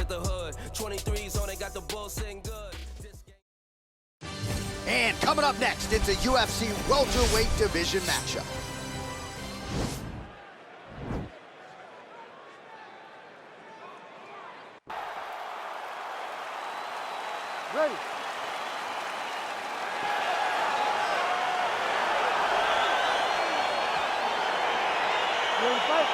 represent the hood. 23s on it, got the bull sing good. And coming up next, it's a UFC welterweight division matchup. Ready. You ready to fight?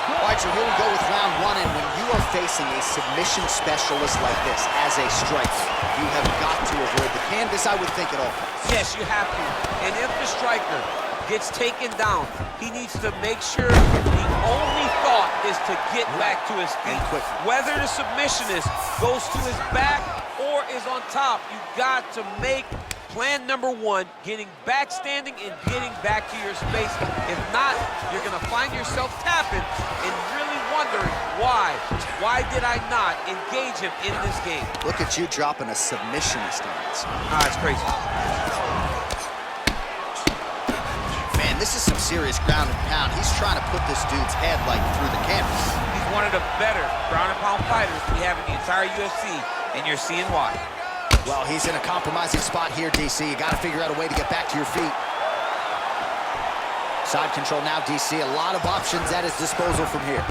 All right, so here we go with round one, and when you are facing a submission specialist like this as a striker, you have got to avoid the canvas, I would think, at all costs. Yes, you have to. And if the striker gets taken down, he needs to make sure the only thought is to get back to his feet. Whether the submissionist goes to his back or is on top, you got to make plan number one, getting back standing and getting back to your space. If not, you're gonna find yourself tapping and really wondering why. Why did I not engage him in this game? Look at you dropping a submissionist on us. It's crazy. Man, this is some serious ground and pound. He's trying to put this dude's head like through the canvas. He's one of the better ground and pound fighters we have in the entire UFC, and you're seeing why. Well, he's in a compromising spot here, DC. You got to figure out a way to get back to your feet. Side control now, DC. A lot of options at his disposal from here.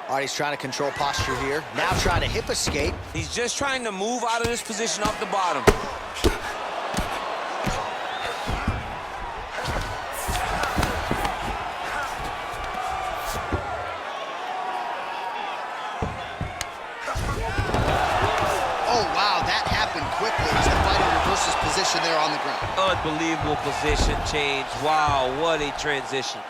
All right, he's trying to control posture here. Now trying to hip escape. He's just trying to move out of this position off the bottom. Quickly as the fighter reverses position there on the ground. Unbelievable position change. Wow, what a transition.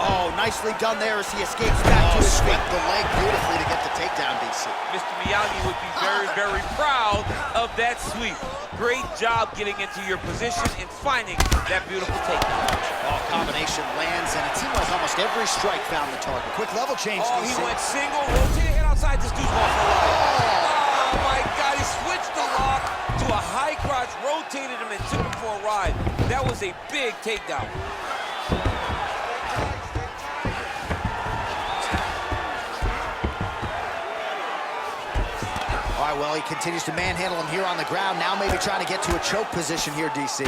Oh, nicely done there as he escapes back to his feet. The leg beautifully to get the takedown, DC. Mr. Miyagi would be very, very proud of that sweep. Great job getting into your position and finding that beautiful takedown. Oh, combination lands, and it seemed like almost every strike found the target. Quick level change, DC. He went single, rotated head outside. This dude's going for a ride. Oh, my God, he switched the lock to a high crotch, rotated him, and took him for a ride. That was a big takedown. All right, well, he continues to manhandle him here on the ground. Now maybe trying to get to a choke position here, DC.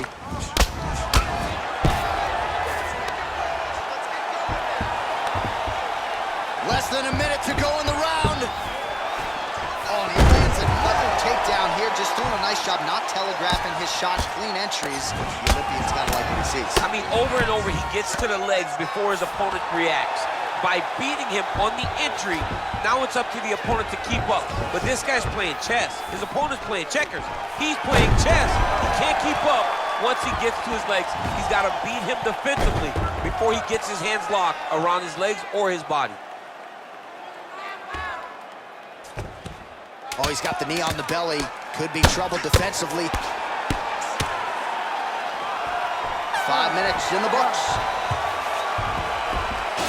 Less than a minute to go in the round. Oh, and he lands another takedown here. Just doing a nice job not telegraphing his shots. Clean entries. The Olympian's got to like what he sees. I mean, over and over, he gets to the legs before his opponent reacts. By beating him on the entry, now it's up to the opponent to keep up. But this guy's playing chess. His opponent's playing checkers. He's playing chess. He can't keep up once he gets to his legs. He's got to beat him defensively before he gets his hands locked around his legs or his body. Oh, he's got the knee on the belly. Could be trouble defensively. 5 minutes in the books.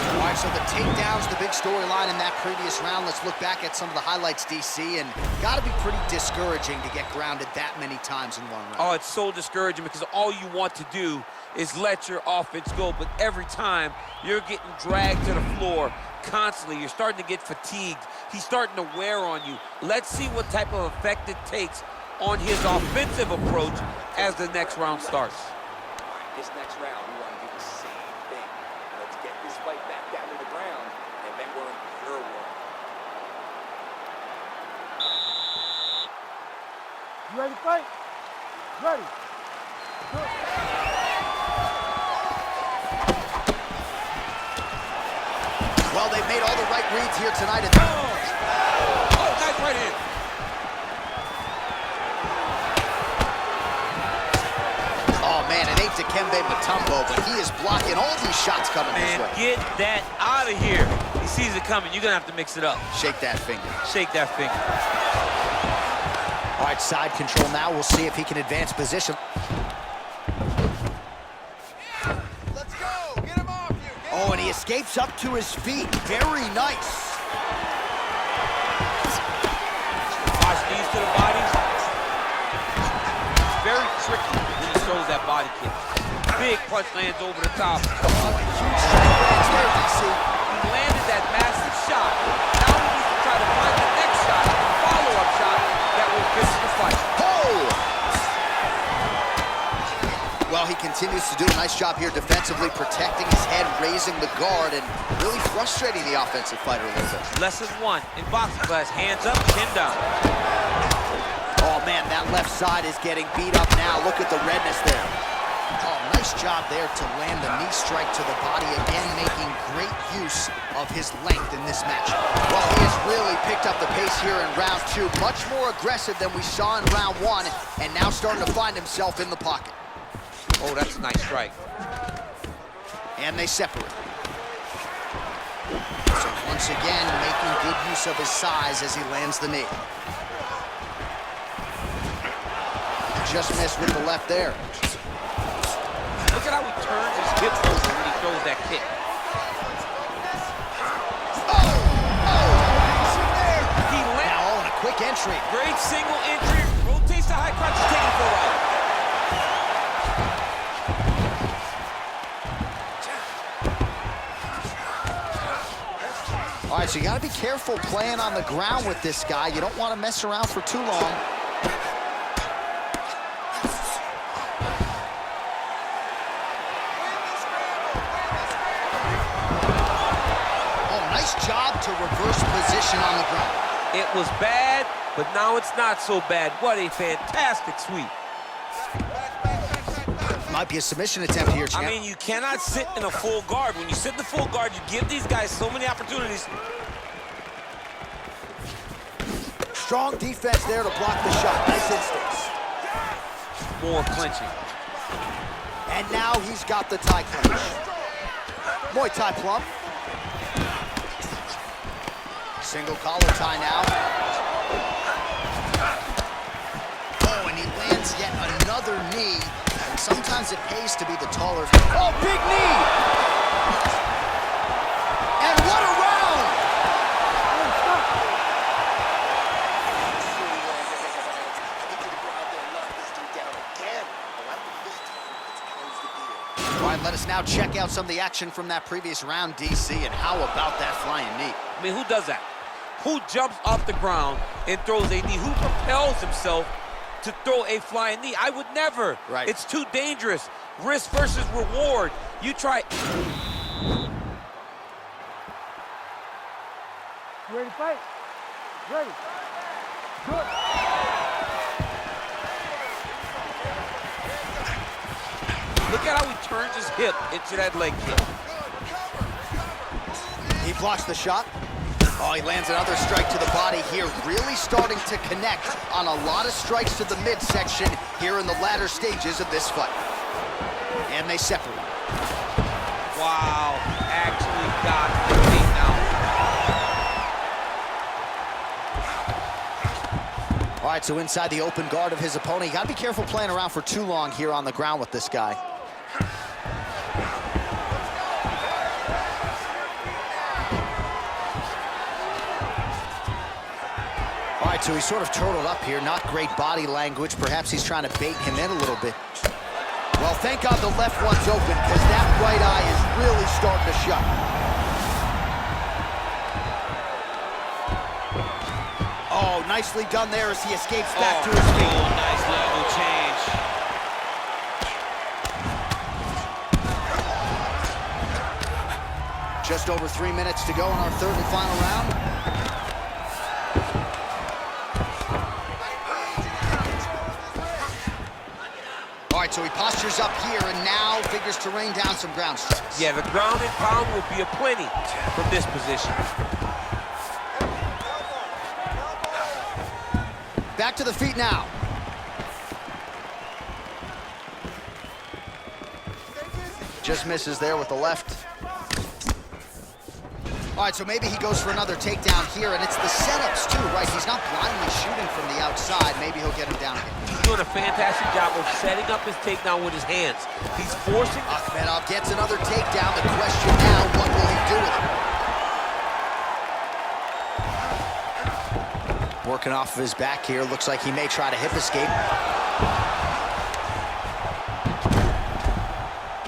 All right, so the takedown's the big storyline in that previous round. Let's look back at some of the highlights, DC, and got to be pretty discouraging to get grounded that many times in one round. Oh, it's so discouraging because all you want to do is let your offense go, but every time you're getting dragged to the floor constantly. You're starting to get fatigued. He's starting to wear on you. Let's see what type of effect it takes on his offensive approach as the next round starts. This next round, we want to do the same thing. Let's get this fight back down to the ground, and then we're in your world. You ready to fight? Ready. Good. Well, they've made all the right reads here tonight. Oh, nice right hand. Oh, man, it ain't Dikembe Mutombo, but he is blocking all these shots coming his way. Get that out of here. He sees it coming. You're going to have to mix it up. Shake that finger. Shake that finger. All right, side control now. We'll see if he can advance position. Let's go. Get him. and he escapes up to his feet. Very nice. Watch knees to the body. Very tricky when he throws that body kick. Big punch lands over the top. Huge straight lands there, DC. He landed that massive shot. Now he needs to try to find the next shot, the follow-up shot that will finish the fight. Well, he continues to do a nice job here defensively, protecting his head, raising the guard, and really frustrating the offensive fighter a little bit. Lesson 1 in boxing class, hands up, chin down. Oh, man, that left side is getting beat up now. Look at the redness there. Oh, nice job there to land the knee strike to the body, again making great use of his length in this match. Well, he has really picked up the pace here in round 2, much more aggressive than we saw in round 1, and now starting to find himself in the pocket. Oh, that's a nice strike. And they separate. So once again, making good use of his size as he lands the knee. Just missed with the left there. Look at how he turns his hips over when he throws that kick. He Now all in a quick entry. great single entry, rotates the high crotch, is taking it for a ride. All right, so you got to be careful playing on the ground with this guy. You don't want to mess around for too long. Oh, nice job to reverse position on the ground. It was bad, but now it's not so bad. What a fantastic sweep. Might be a submission attempt here, champ. I mean, you cannot sit in a full guard. When you sit in the full guard, you give these guys so many opportunities. Strong defense there to block the shot. Nice instincts. More clinching. And now he's got the Thai clinch. Muay Thai plump. Single collar tie now. Oh, and he lands yet another knee. And sometimes it pays to be the taller. Oh, big knee! And what a round! All right, let us now check out some of the action from that previous round, DC, and how about that flying knee? I mean, who does that? Who jumps off the ground and throws a knee? Who propels himself to throw a flying knee? I would never. Right. It's too dangerous. Risk versus reward. You try. You ready to fight? Ready. Good. Look at how he turns his hip into that leg kick. He blocks the shot. Oh, he lands another strike to the body here, really starting to connect on a lot of strikes to the midsection here in the latter stages of this fight. And they separate. Wow, actually got the takedown. All right, so inside the open guard of his opponent, you gotta be careful playing around for too long here on the ground with this guy. All right, so he's sort of turtled up here. Not great body language. Perhaps he's trying to bait him in a little bit. Well, thank God the left one's open, because that right eye is really starting to shut. Oh, nicely done there as he escapes back to his feet. Oh, nice level change. Just over 3 minutes to go in our third and final round. All right, so he postures up here and now figures to rain down some ground strikes. Yeah, the ground and pound will be aplenty from this position. Back to the feet now. Just misses there with the left. All right, so maybe he goes for another takedown here, and it's the setups too, right? He's not blindly shooting from the outside. Maybe he'll get him down again. He's doing a fantastic job of setting up his takedown with his hands. He's forcing. Akhmedov gets another takedown. The question now, what working off of his back here. Looks like he may try to hip escape.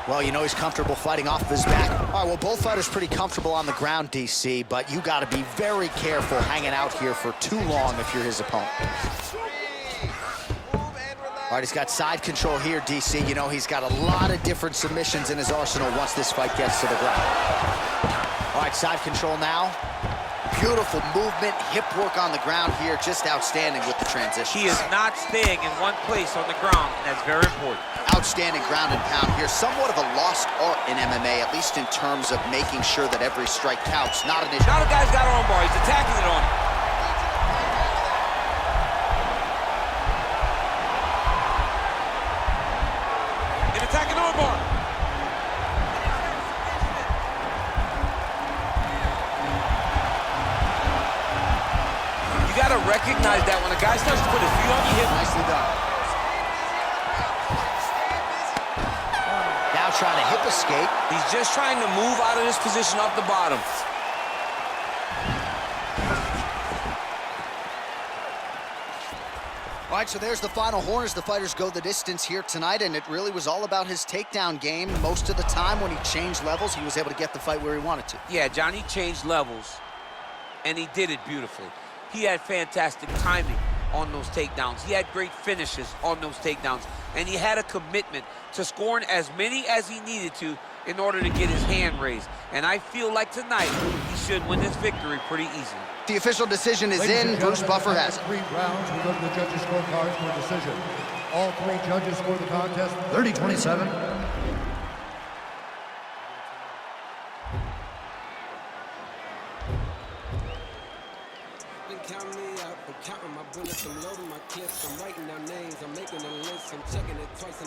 Well, you know he's comfortable fighting off of his back. All right, well, both fighters pretty comfortable on the ground, DC, but you got to be very careful hanging out here for too long if you're his opponent. All right, he's got side control here, DC. You know, he's got a lot of different submissions in his arsenal once this fight gets to the ground. All right, side control now. Beautiful movement, hip work on the ground here, just outstanding with the transition. He is not staying in one place on the ground, and that's very important. Outstanding ground and pound here. Somewhat of a lost art in MMA, at least in terms of making sure that every strike counts. Not an issue. Now the guy's got an arm bar. He's attacking it on him. An attacking arm bar. You got to recognize that when a guy starts to put his feet on you, hip. Nicely done. Now trying to hip escape. He's just trying to move out of this position off the bottom. All right, so there's the final horn as the fighters go the distance here tonight, and it really was all about his takedown game. Most of the time when he changed levels, he was able to get the fight where he wanted to. Yeah, Johnny changed levels, and he did it beautifully. He had fantastic timing on those takedowns. He had great finishes on those takedowns, and he had a commitment to scoring as many as he needed to in order to get his hand raised. And I feel like tonight he should win this victory pretty easily. The official decision is in. Bruce Buffer has it. 3 rounds, we go to the judges' scorecards for a decision. All 3 judges scored the contest 30-27. Count me out, I'm counting my bullets, I'm loading my clips, I'm writing down names, I'm making a list, I'm checking it twice in a